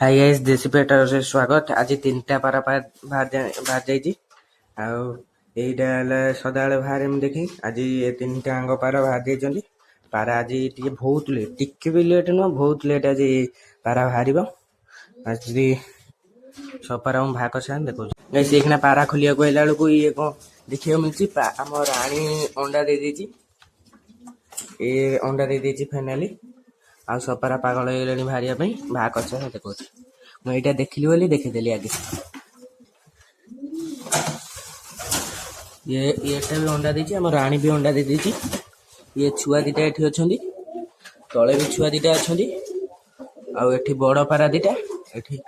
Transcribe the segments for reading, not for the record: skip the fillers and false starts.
Hi guys देसी पेटर से स्वागत। आज 3टा पारा बाहर जाइए आईटा सदाबले बाहर देखी आज 3टा आंग पारा बाहर जाइए। पारा आज टे बहुत लेट टिके भी लेट नुह बहुत लेट आज पारा बाहर आज सब पारा भाग कर देखो गाइस एक पारा खोलिया कहला बेलू ये कौन देखा मिली आम राणी अंडा दे दी ये अंडा दे दी फाइनाली आ सपारा पागल हो बाहर बाहा कर देखो मुझे देखिली बोली देखीदेली आगे ये भी अंडा देती आम राणी भी अंडा दे दी ये छुआ दीटा ये अच्छा तले भी छुआ दीटा अच्छा आठ बड़ पारा दीटा ये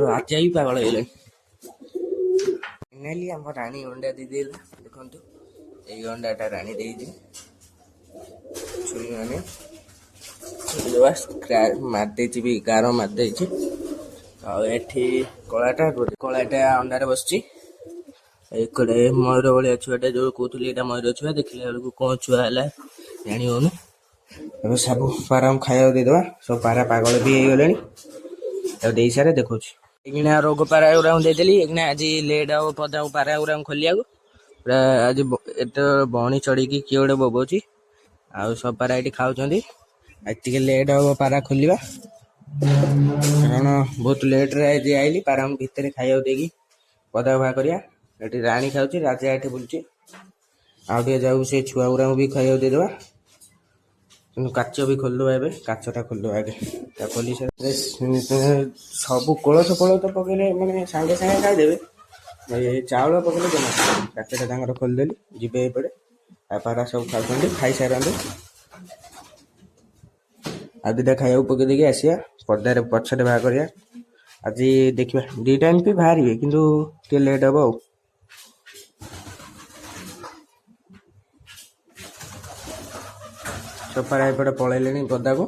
राजा भी पागल हो फाइनाली आम राणी अंडा दे देखु ये अंडाटा राणी दे छुरी मैंने मारदे भी गार मारदे कलाटा अंडार बस मयूर भाया छुआटा जो कहती है मयूर छुआ देखला बेलू कौन छुआ है जानी होनी अब सब पारा खाया देदेवा सब पारा पागल भी हो गले दे सारे देखो एक रोग पारा गुरा देदेली एक आज लेट हम पदा पारा गुरा खोलिया आज एत बणी चढ़ी किए गोटे बोबाऊँ आ सब पारा ये खाऊँ टे लेट हम पारा खोलिया कारण बहुत लेट रे आईली पारा भितर खाया देगी पदा बाहा करिया ये राणी खाऊँ राजा ये बुलूची आगे जाऊ से छुआ गुरा भी खाया देदेवा काच भी खोलदेवा ए काचटा खोलदेवा आगे खोली सब कोलथ फलथ पकड़े मैंने सांगे सांगे खाईदे चाउल पकड़े जमा काचटा खोलदेली जीवे एपटे पारा सब खाऊ खाई सारे आ दुटा खाया पकई देकी आसिया पदार पछे बाहर करिया आज देखा दी टाइम भी बाहर कि लेट हम आ सपारा एपटे पलैले पदा को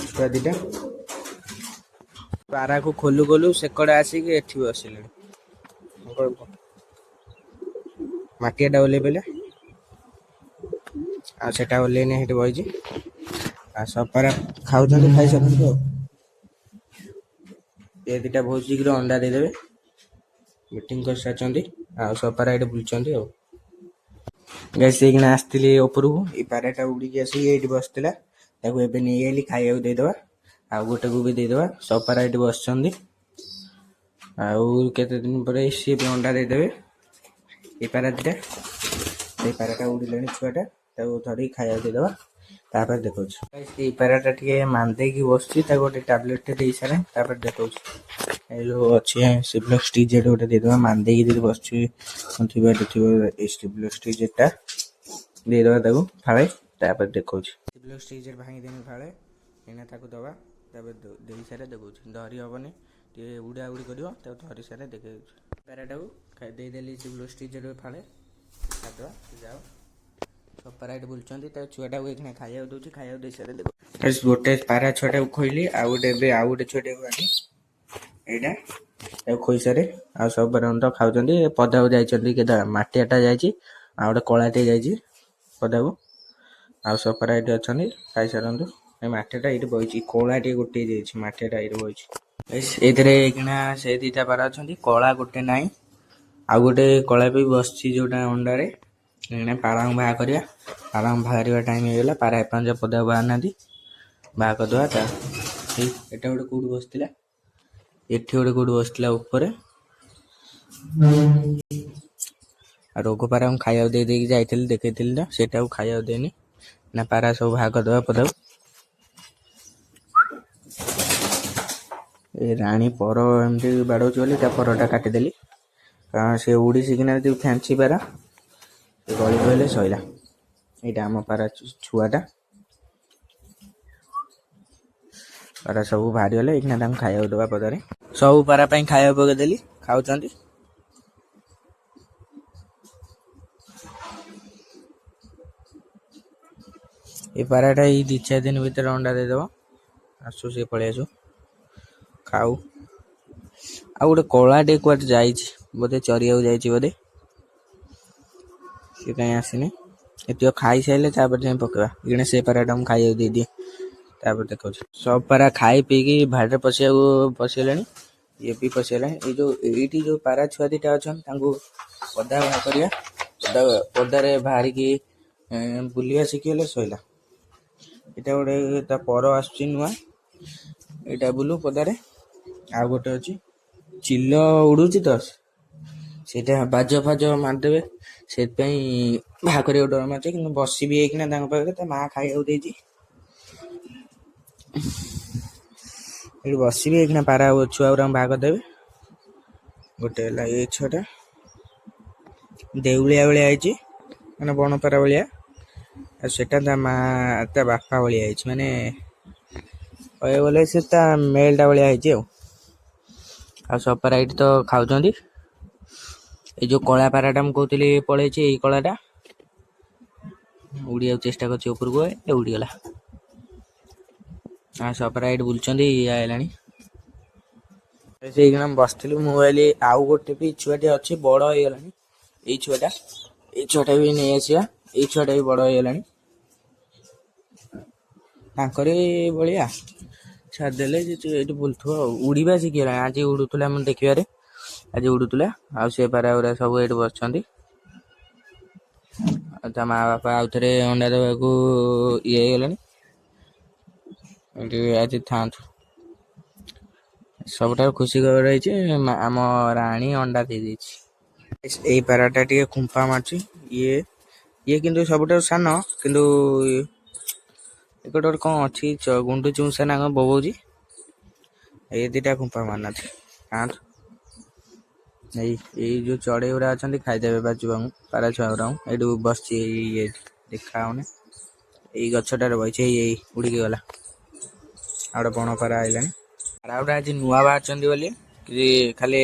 छुआ दीटा पारा को खोलू खोलू सेकड़े आसिक एठी बसिले माटियाटा ओल्ले पे आटा ओल्लेनी बही आ सपारा खाऊ खाई सकते ये दुटा बहुत शीघ्र अंडा देदेवे मीटिंग कर सारी आ सपारा ये बुलूँ गैस आसती उपरको ये पाराटा उड़ी आसिक ये बसला नहीं आइली खाया देदेवा आ गोटे को भी देदेवा सपारा ये बस केते दिन पर सी भी अंडा देदेवे ये पारा दीटा ये पाराटा उड़िले छुआटा धरिक खाया देदेवा तापर देखो ये पाराटा टे मानदे की बस गोटे टैबलेट दे सारे देखो अच्छे सिप्लेक्स टीजेट गोटे देदेवा मानदे की बस सिप्लेक्स टीजेटा देदेवा फाड़े तापर देखो सिप्लेक्स टीजेट भांगी देनी फाड़े एना दबा दे सारे देखो धरी हेनी टे उड़ा उड़ी कर धरी सारे देखे पाराटा को देदेली सिप्लेक्स टीजेट फाड़े खादवा जाओ सब पारा ये बुलूँ छुआटा को ये खाया दूसरी खाया दे सारे देखो गोटे पारा छुआटा को खोली आउ गोटे छुआटा को आगे यहाँ खोई सारे आ सब पारा खाऊँ पदा को जाइए माटियाटा जाइए आ गोटे कलाटे जाइए पदा को आ सब पारा ये अच्छा खाई सारतु माटियाटा ये बही कलाटे गोटे जाइए माटियाटा ये बही ये से दीटा पारा अच्छा कला गोटे ना आ गोटे कला भी बस जोटा अंडारे पारा बाहा करिया पारा बाहर टाइम होगा पारा एपज पदा बाहर ना बाहा करदे एटा गोटे कौट बसला ये गोटे कौट बसला उपर रोग पारा खाया दे जाइए देखी से खाया देनी ना पारा सब बाहा करदे पदा ये राणी पर एमती बाड़ौची बोली परटा काटिदेली कारण से उड़ी सिकिना जो फैंसी पारा गली पहले सैला यहाँ आम पारा छुआटा पारा सब बाहरी गले एक खाया दबा पदारे सब पारा खाया पकईदेली खाऊँ ये पाराटा ये 2-4 दिन भीतर अंडा देदेव आसु सी पलि आसु खाऊ आ गोटे कलाटे कट जा बोधे चरिया बोधे सी कहीं आसनी ଏତିକ ଖାଇସାରିଲେ ତାପରେ ଯାଇ ପକେଇବା। ଏଇନା ସେ ପାରାଟା ମୁଁ ଖାଇବାକୁ ଦେଇଦିଏ ତାପରେ ଦେଖାଉଛି। ସବୁ ପାରା ଖାଇ ପିଇକି ଭାଡ଼ିରେ ପଶିଗଲେଣି। ଇଏ ବି ପଶିଗଲାଣି। ଏଇଠି ଯୋଉ ପାରା ଛୁଆ ଦିଟା ଅଛନ୍ତି ତାଙ୍କୁ ପଦା ବାହାର କରିବା। ପଦାରେ ବାହାରିକି ବୁଲିବା ଶିଖିଗଲେ ସଇଲା। ଏଇଟା ଗୋଟେ ତା ପର ଆସୁଛି ନୂଆ, ଏଇଟା ବୁଲୁ ପଦାରେ। ଆଉ ଗୋଟେ ଅଛି ଚିଲ ଉଡୁଛି ତ, ସେଇଟା ବାଜ ଫାଜ ମାରିଦେବେ, ସେଥିପାଇଁ ବାହା କରିବାକୁ ଡର ମାରୁଛି। କିନ୍ତୁ ବସିବି ହେଇକିନା ତାଙ୍କ ପାଖରେ, ତା ମା ଖାଇବାକୁ ଦେଇଛି। ଏଠି ବସିବି ଏଇକିନା ପାରା ଛୁଆ ଗୁରାଙ୍କୁ ବାହା କରିଦେବେ। ଗୋଟେ ହେଲା ଏଇ ଛୁଆଟା ଦେଉଳିଆ ଭଳିଆ ହେଇଛି, ମାନେ ବଣପାରା ଭଳିଆ। ଆଉ ସେଟା ତା ବାପା ଭଳିଆ ହେଇଛି, ମାନେ କହିବାକୁ ଗଲେ ସେ ତା ମେଲଟା ଭଳିଆ ହେଇଛି ଆଉ ସବୁ ପାରା ଏଇଠି ତ ଖାଉଛନ୍ତି। ଏଇ ଯୋଉ କଳା ପାରାଟା ମୁଁ କହୁଥିଲି ପଳେଇଛି, ଏଇ କଳାଟା ଉଡ଼ିବାକୁ ଚେଷ୍ଟା କରୁଛି ଉପରକୁ, ଉଡ଼ିଗଲା। ସବୁ ପାରା ଏଇଠି ବୁଲୁଛନ୍ତି। ଇଏ ଆଇଲାଣି। ସେଇକିନା ବସିଥିଲି, ମୁଁ କହିଲି ଆଉ ଗୋଟେ ବି ଛୁଆଟେ ଅଛି ବଡ ହେଇଗଲାଣି। ଏଇ ଛୁଆଟା ବି ନେଇ ଆସିବା। ଏଇ ଛୁଆଟା ବି ବଡ ହେଇଗଲାଣି, ତାଙ୍କରି ଭଳିଆ। ଛାଡ଼ିଦେଲେ ଏଇଠି ବୁଲୁଥିବ ଆଉ। ଉଡ଼ିବା ଶିଖିଗଲାଣି, ଆଜି ଉଡୁଥିଲା ମୁଁ ଦେଖିବାରେ, ଆଜି ଉଡୁଥିଲା। ଆଉ ସେ ପାରା ଗୁରା ସବୁ ଏଇଠି ବସିଛନ୍ତି। ଆଉ ତା ମା ବାପା ଆଉଥରେ ଅଣ୍ଡା ଦେବାକୁ ଇଏ ହେଇଗଲେଣି। ଏଠି ଆଜି ଥାନ୍ତୁ। ସବୁଠାରୁ ଖୁସି ଖବର ହେଇଛି, ଆମ ରାଣୀ ଅଣ୍ଡା ଦେଇ ଦେଇଛି। ଏଇ ପାରାଟା ଟିକେ ଖୁମ୍ପା ମାରୁଛି। ଇଏ କିନ୍ତୁ ସବୁଠାରୁ ସାନ, କିନ୍ତୁ ଗୋଟେ କଣ ଅଛି ଗୁଣ୍ଡୁଚି ମୂଷା ନା କଣ ବୋବଉଛି। ଏଇ ଦିଟା ଖୁମ୍ପା ମାରୁନାହାନ୍ତି, ଖାଆନ୍ତୁ। ଏଇ ଯୋଉ ଚଢେଇ ଗୁଡା ଅଛନ୍ତି ଖାଇଦେବେ ପାରା ଛୁଆ ଗୁରାଙ୍କୁ। ଏଇଠୁ ବସିଛି, ଏଇଠି ଦେଖା ହଉନି। ଏଇ ଗଛଟାରେ ବଇଛି, ଏଇ ଉଡ଼ିକି ଗଲା। ଆଉ ଗୋଟେ ବଣ ପାରା ଆଇଲାଣି। ପାରା ଗୁଡ଼ା ଆଜି ନୂଆ ବାହାରିଛନ୍ତି ବୋଲି ଖାଲି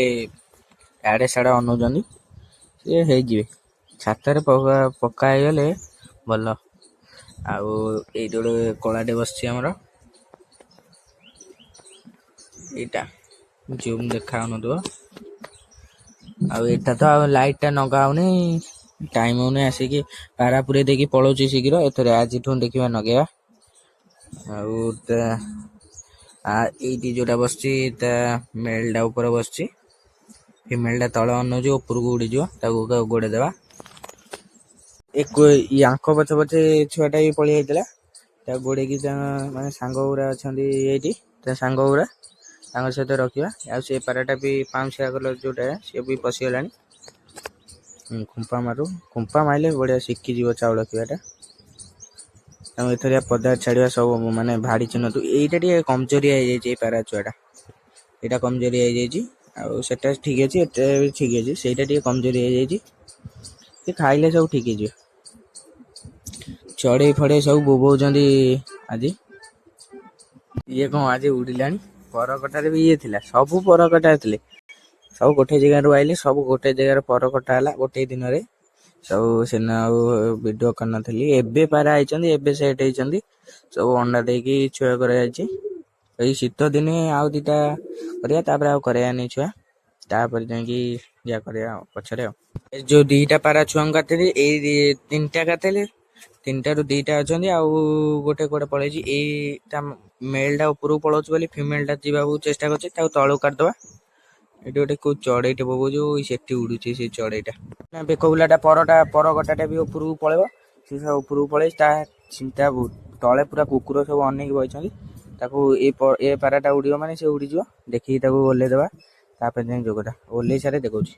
ଆଡେ ସାଡେ ଅନଉଛନ୍ତି। ସିଏ ହେଇଯିବେ, ଛାତରେ ପକା ହେଇଗଲେ ଭଲ। ଆଉ ଏଇଠି ଗୋଟେ କଳାଟେ ବସିଛି ଆମର, ଏଇଟା ଜୁମ୍ ଦେଖା ହଉନଥିବ। ଆଉ ଏଇଟା ତ ଆଉ ଲାଇଟ ଟା ନଗା ହଉନି, ଟାଇମ ହଉନି। ଆସିକି ପାରା ପୁରେଇ ଦେଇକି ପଳଉଛି ଶୀଘ୍ର। ଏଥରେ ଆଜିଠୁ ଦେଖିବା ନଗେଇବା। ଆଉ ଏଇଠି ଯୋଉଟା ବସିଛି ତା ମେଲ ଟା ଉପରେ ବସିଛି, ଫିମେଲ ଟା ତଳେ ଅନଉଛି, ଉପରକୁ ଉଡିଯିବ। ତାକୁ ଗୋଡେଇ ଦେବା। ୟାଙ୍କ ପଛେ ପଛେ ଛୁଆଟା ବି ପଳେଇ ଯାଇଥିଲା, ତାକୁ ଗୋଡେଇକି ମାନେ ସାଙ୍ଗ ଗୁରା ଅଛନ୍ତି ଏଇଠି, ତା ସାଙ୍ଗ ଗୁରା ତାଙ୍କ ସହିତ ରଖିବା। ଆଉ ସେ ପାରାଟା ବି ପାଉଁଶିଆ କଲର ଯୋଉଟା, ସିଏ ବି ପଶିଗଲାଣି। ଖୁମ୍ପା ମାରିଲେ ବଢିଆ ଶିଖିଯିବ ଚାଉଳ ଖିଆଟା। ତାଙ୍କୁ ଏଥରିଆ ପଦାରେ ଛାଡିବା, ସବୁ ମାନେ ଭାଡି ଚିହ୍ନନ୍ତୁ। ଏଇଟା ଟିକେ କମଜୋରିଆ ହେଇଯାଇଛି, ଏଇ ପାରା ଛୁଆଟା ଏଇଟା କମଜୋରିଆ ହେଇଯାଇଛି। ଆଉ ସେଟା ଠିକ ଅଛି, ଏଟା ବି ଠିକ ଅଛି। ସେଇଟା ଟିକେ କମଜୋରି ହେଇଯାଇଛି, ସେ ଖାଇଲେ ସବୁ ଠିକ ହେଇଯିବ। ଚଢେଇ ଫଡେଇ ସବୁ ବୋବଉଛନ୍ତି ଆଜି। ଇଏ କଣ ଆଜି ଉଡିଲାଣି। ପରକଟାରେ ବି ଇଏ ଥିଲା, ସବୁ ପରକଟା ଥିଲେ। ସବୁ ଗୋଟେ ଜାଗାରୁ ଆଇଲେ, ସବୁ ଗୋଟେ ଜାଗାରେ ପରକଟା ହେଲା ଗୋଟେ ଦିନରେ। ସବୁ ସେଦିନ ଆଉ ଭିଡିଓ କରିନଥିଲି। ଏବେ ପାରା ହେଇଛନ୍ତି, ଏବେ ସେଟ ହେଇଛନ୍ତି। ସବୁ ଅଣ୍ଡା ଦେଇକି ଛୁଆ କରାଯାଇଛି। ଏଇ ଶୀତ ଦିନେ ଆଉ ଦିଟା କରିବା, ତାପରେ ଆଉ କରାଇବାନି ଛୁଆ। ତାପରେ ଯାଇକି ଯାହା କରିବା ଆଉ ପଛରେ। ଆଉ ଏ ଯୋଉ ଦିଟା ପାରା ଛୁଆଙ୍କୁ କାଟିଲି, ଏଇ ତିନିଟା କାଟିଲି। ତିନିଟାରୁ ଦିଟା ଅଛନ୍ତି, ଆଉ ଗୋଟେ କୁଆଡେ ପଳେଇଛି। ଏଇଟା ମେଲ ଟା ଉପରକୁ ପଳଉଛି ବୋଲି ଫିମେଲ ଟା ଯିବାକୁ ଚେଷ୍ଟା କରୁଛି, ତାକୁ ତଳକୁ କାଟିଦବା। ଏଠି ଗୋଟେ କୋଉ ଚଢେଇଟେ ବୋବଉଛି, ସେଠି ଉଡୁଛି ସେ ଚଢେଇଟା। ବେକ ବୁଲାଟା ପରକଟାଟା ବି ଉପରକୁ ପଳେଇବ। ସେ ସବୁ ଉପରକୁ ପଳେଇ ତା ତଳେ ପୁରା କୁକୁର ସବୁ ଅନେଇକି ବଇଛନ୍ତି। ତାକୁ ଏ ପାରାଟା ଉଡିବ ମାନେ ସେ ଉଡିଯିବ। ଦେଖିକି ତାକୁ ଓହ୍ଲେଇଦବା, ତାପରେ ଯାଇ ଯୋଗଟା ଓହ୍ଲେଇ ସାରେ ଦେଖଉଛି।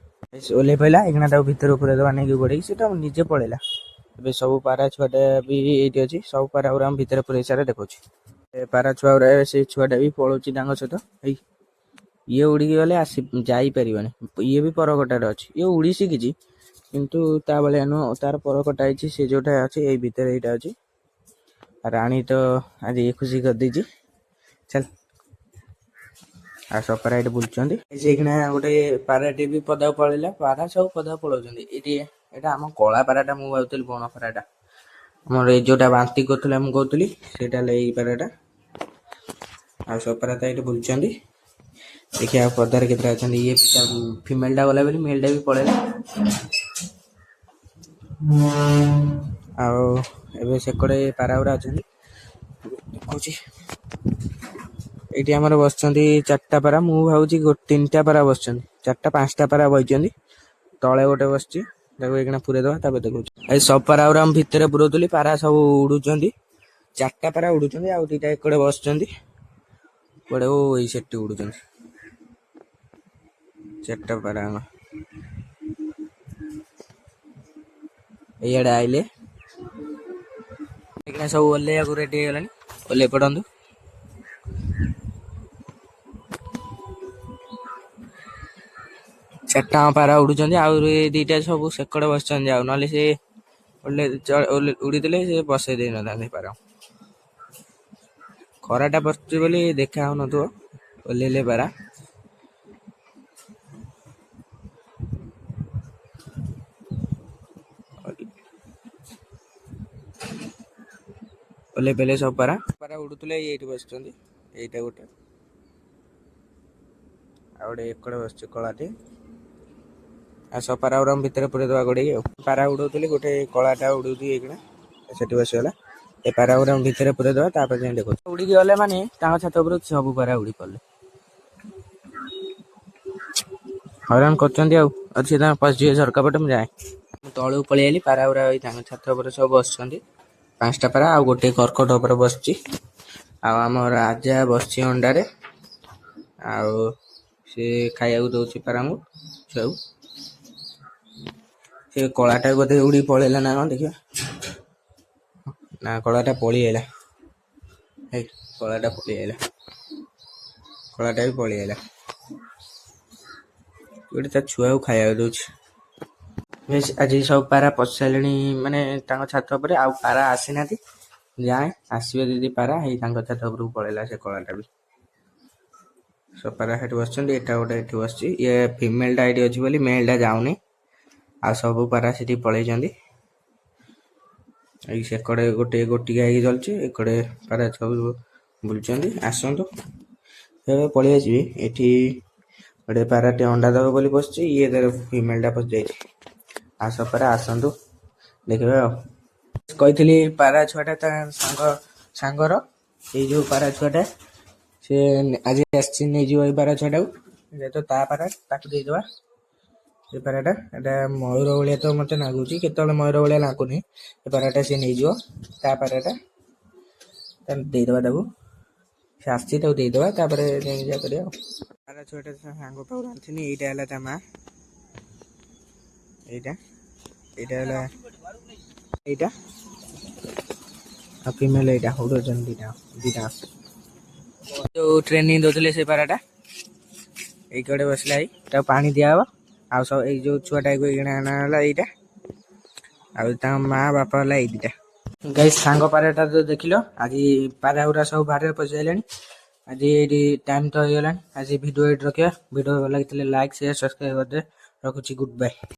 ଓହ୍ଲେଇ ପଇଲା, ଏଇଖିନା ତାକୁ ଭିତରେ ପୁରେଇ ଦବା ନେଇକି ଗୋଡେଇକି। ସେଟା ନିଜେ ପଳେଇଲା। ଏବେ ସବୁ ପାରା ଛୁଆଟା ବି ଏଇଠି ଅଛି। ସବୁ ପାରା ଗୁରା ଭିତରେ ପୁରେଇ ସାରେ ଦେଖଉଛି। ପାରା ଛୁଆ ଗୁରା, ସେ ଛୁଆଟା ବି ପଳଉଛି ତାଙ୍କ ସହିତ। ଇଏ ଉଡିକି ଗଲେ ଯାଇପାରିବନି। ଇଏ ବି ପରକଟାରେ ଅଛି। ଇଏ ଉଡି ଶିଖିଛି, କିନ୍ତୁ ତା ଭଳିଆ ନୁହଁ। ତାର ପରକଟା ହେଇଛି, ସେ ଯୋଉଟା ଅଛି ଏଇ ଭିତରେ ଏଇଟା ଅଛି। ରାଣୀ ତ ଆଜି ଖୁସି କରିଦେଇଛି। ଚାଲ, ଆଉ ସବୁ ପାରା ଏଇଠି ବୁଲୁଛନ୍ତି। ସେଇଖିଣା ଗୋଟେ ପାରାଟେ ବି ପଦାକୁ ପଳେଇଲା। ପାରା ସବୁ ପଦାକୁ ପଳଉଛନ୍ତି। ଏଇଟା ଆମ କଳା ପାରାଟା, ମୁଁ ଭାବୁଥିଲି ବଣ ପାରାଟା। ଆମର ଏଇ ଯୋଉଟା ବାନ୍ତି କରୁଥିଲା ମୁଁ କହୁଥିଲି, ସେଇଟା ହେଲା ଏଇ ପାରାଟା। ଆଉ ସବୁ ପାରା ତ ଏଇଠି ବୁଲୁଛନ୍ତି। ଦେଖିବା ପଦାରେ କେତେଟା ଅଛନ୍ତି। ଇଏ ଫିମେଲ ଟା ଗଲା ବୋଲି ମେଲ ଟା ବି ପଳେଇଲା। ଆଉ ଏବେ ସେକଡ଼େ ପାରାଗୁରା ଅଛନ୍ତି ଦେଖୁଛି। ଏଇଠି ଆମର ବସିଛନ୍ତି 4ଟା ପାରା, ମୁଁ ଭାବୁଛି 3ଟା ପାରା ବସିଛନ୍ତି, 4ଟା 5ଟା ପାରା ବସିଛନ୍ତି। ତଳେ ଗୋଟେ ବସିଛି, ତାକୁ ଏଇକିଣା ପୁରେଇ ଦେବା ତାପରେ ଦେଖୁଛି। ଏଇ ସବୁ ପାରାଗୁରା ମୁଁ ଭିତରେ ପୁରଉଥିଲି, ପାରା ସବୁ ଉଡୁଛନ୍ତି। 4ଟା ପାରା ଉଡୁଛନ୍ତି, ଆଉ 2ଟା ଏକଡେ ବସିଛନ୍ତି, କୁଆଡେ ଏଇ ସେଠି ଉଡୁଛନ୍ତି 4ଟା ପାରା। ଏଇଆଡେ ଆଇଲେ ଏଇକିଣା ସବୁ ଓହ୍ଲେଇବାକୁ ରେଡି ହେଇଗଲାଣି, ଓହ୍ଲେଇ ପଡନ୍ତୁ। ଚାରିଟା ପାରା ଉଡୁଛନ୍ତି, ଆଉ 2ଟା ସବୁ ସେକଡେ ବସିଛନ୍ତି। ଆଉ ନହେଲେ ସେ ଉଡିଥିଲେ ସେ ବସେଇ ଦେଇନଥାନ୍ତେ ପାରା। ଖରାଟା ପଶୁଛି ବୋଲି ଦେଖା ହଉନଥିବ, ଓହ୍ଲେଇଲେ ପାରା। ଓହ୍ଲେଇ ପଇଲେ ସବୁ ପାରା ଉଡୁଥିଲେ, ଏଇଠି ବସିଛନ୍ତି। ଏଇଟା ଗୋଟେ, ଆଉ ଗୋଟେ ଏକଡେ ବସିଛି କଳାଟେ। ଆଉ ସବୁ ପାରା ଗୁରା ଭିତରେ ପୁରେଇ ଦେବା ଗୋଡେଇକି। ଆଉ ପାରା ଉଡଉଥିଲି, ଗୋଟେ କଳାଟା ଉଡୁଛି ଏଇକିଣା ସେଠି ବସିଗଲା। ଏ ପାରା ଗୁରା ଭିତରେ ପୁରେଇ ଦେବା, ତାପରେ ଯାଇ ଦେଖୁଛି। ଉଡିକି ଗଲେ ମାନେ ତାଙ୍କ ଛାତ ଉପରୁ ସବୁ ପାରା ଉଡି ପଡିଲେ। ହଇରାଣ କରୁଛନ୍ତି ଆଉ ସିଏ ତାଙ୍କ ପଶିଯିବେ ଝରକା ପଟେ, ମୁଁ ଯାଏ। ମୁଁ ତଳକୁ ପଳେଇ ଆଇଲି, ପାରା ଗୁରା ତାଙ୍କ ଛାତ ଉପରେ ସବୁ ବସିଛନ୍ତି। 5ଟା ପାରା ଆଉ ଗୋଟେ କର୍କଟ ଉପରେ ବସିଛି। ଆଉ ଆମ ରାଜା ବସିଛି ଅଣ୍ଡାରେ, ଆଉ ସେ ଖାଇବାକୁ ଦଉଛି ପାରାଙ୍କୁ, ଛୁଆକୁ। ସେ କଳାଟା ବୋଧେ ଉଡି ପଳେଇଲା ନା କଣ, ଦେଖିବା। ନା କଳାଟା ପଳେଇଆଇଲା, ହେଇ କଳାଟା ପଳେଇଆଇଲା, କଳାଟା ବି ପଳେଇଆଇଲା। ଗୋଟେ ତା ଛୁଆକୁ ଖାଇବାକୁ ଦଉଛି। ଆଜି ସବୁ ପାରା ପଶି ସାରିଲେଣି, ମାନେ ତାଙ୍କ ଛାତ ଉପରେ। ଆଉ ପାରା ଆସିନାହାନ୍ତି, ଯାଏ ଆସିବେ ଯଦି ପାରା ହେଇ ତାଙ୍କ ଛାତ ଉପରକୁ ପଳେଇଲା ସେ କଳାଟା ବି। ସବୁ ପାରା ସେଠି ବସିଛନ୍ତି, ଏଇଟା ଗୋଟେ ଏଠି ବସିଛି। ଇଏ ଫିମେଲଟା ଏଇଠି ଅଛି ବୋଲି ମେଲଟା ଯାଉନି, ଆଉ ସବୁ ପାରା ସେଠି ପଳେଇଛନ୍ତି। ଏଇ ସେକଡେ ଗୋଟେ ଗୋଟିକା ହେଇକି ଚାଲିଛି, ଏକଡେ ପାରା ସବୁ ବୁଲୁଛନ୍ତି। ଆସନ୍ତୁ, ଏବେ ପଳେଇ ଆସିବି। ଏଠି ଗୋଟେ ପାରାଟେ ଅଣ୍ଡା ଦବ ବୋଲି ବସିଛି, ଇଏ ତାର ଫିମେଲଟା ପଶିଯାଇଛି। ଆଉ ସବୁ ପାରା ଆସନ୍ତୁ, ଦେଖିବା। ଆଉ କହିଥିଲି ପାରା ଛୁଆଟା ତା ସାଙ୍ଗର, ଏଇ ଯୋଉ ପାରା ଛୁଆଟା ସେ ଆଜି ଆସିଛି, ନେଇଯିବ ଏଇ ପାରା ଛୁଆଟାକୁ। ଯେହେତୁ ତା ପାରା, ତାକୁ ଦେଇଦବା। ଏ ପାରାଟା ଏଟା ମୟୂର ଭଳିଆ ତ ମତେ ଲାଗୁଛି, କେତେବେଳେ ମୟୂର ଭଳିଆ ଲାଗୁନି। ଏ ପାରାଟା ସେ ନେଇଯିବ, ତା ପାରାଟା ଦେଇଦବା ତାକୁ। ସେ ଆସିଛି, ତାକୁ ଦେଇଦବା, ତାପରେ ଯାଇକି ଯାହା କରିବା। ଆଉ ପାରା ଛୁଆଟା ସାଙ୍ଗ ପାଖରୁ ଆଣିଥିଲି, ଏଇଟା ହେଲା ତା ମା। ଏଇଟା ହେଲା ଏଇଟା, ଆଉ ଫିମେଲ ଏଇଟା ଉଡୁଛନ୍ତି ଦିଟା। ଯୋଉ ଟ୍ରେନିଂ ଦଉଥିଲେ ସେ ପାରାଟା ଏଇ କଡେ ବସିଲା, ତାକୁ ପାଣି ଦିଆହବ। ଆଉ ସବୁ ଏଇ ଯୋଉ ଛୁଆଟାକୁ ଏଇକିଣା ଅଣା ହେଲା ଏଇଟା, ଆଉ ତାଙ୍କ ମା ବାପା ହେଲା ଏଇ 2ଟା। ଗାଇସ୍, ସାଙ୍ଗ ପାରାଟା ତ ଦେଖିଲ, ଆଜି ପାରା ଗୁରା ସବୁ ବାହାରେ ପଶିସାରିଲେଣି। ଆଜି ଏଇଠି ଟାଇମ ତ ହେଇଗଲାଣି, ଆଜି ଭିଡିଓ ଏଇଠି ରଖିବା। ଭିଡିଓ ଭଲ ଲାଗିଥିଲେ ଲାଇକ୍, ସେୟାର, ସବସ୍କ୍ରାଇବ କରିଦେବେ। ରଖୁଛି, ଗୁଡ୍ ବାଏ।